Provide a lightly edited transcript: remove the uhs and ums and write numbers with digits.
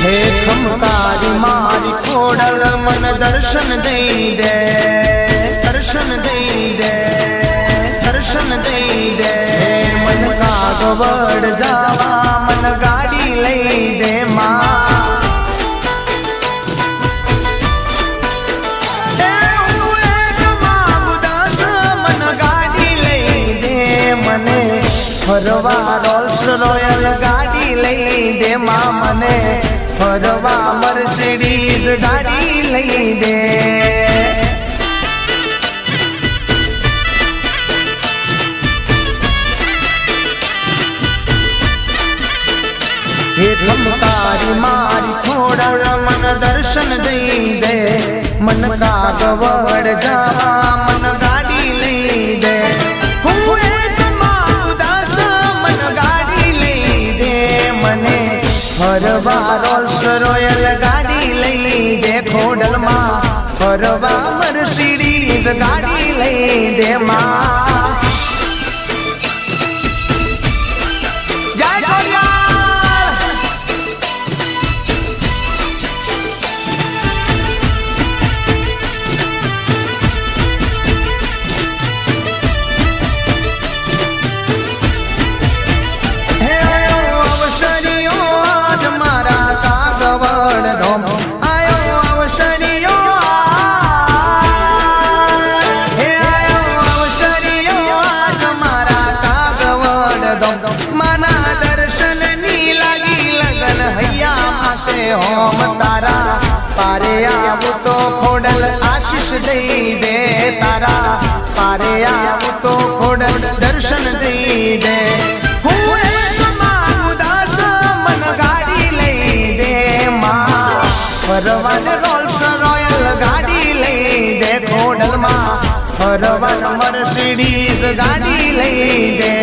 હે ખમકારી મારી ખોડલ મન દર્શન દઈ દે, દર્શન દઈ દે, દર્શન દઈ દે. મન કાગવડ જાવા મન ગાડી લઈ દે માં. ફરવા રોલ્સ રોયલ ગાડી લઈ દે માં મને, ફરવા મર્સિડીઝ ગાડી લઈ દે. હે ખમકારી મારી ખોડલ મન દર્શન દઈ દે, મન કાગવડ જા મન ગાડી લઈ દે. ફરવા રોલ્સ રોયલ ગાડી લઈ દે ખોડલ માં, ફરવા મર્સિડીઝ ગાડી લઈ દે માં. જય ખોડિયાર. હોમ તારા પારે આવું તો ખોડલ આશીષ દઈ દે, તારા પારે આવું તો ખોડલ દર્શન દઈ દે. હું એક ઉદાસ મન ગાડી લઈ દે માં, ફરવાન રોલ્સ રોયલ ગાડી લઈ દે ખોડલ માં, ફરવાન મર્સિડીઝ ગાડી લઈ દે.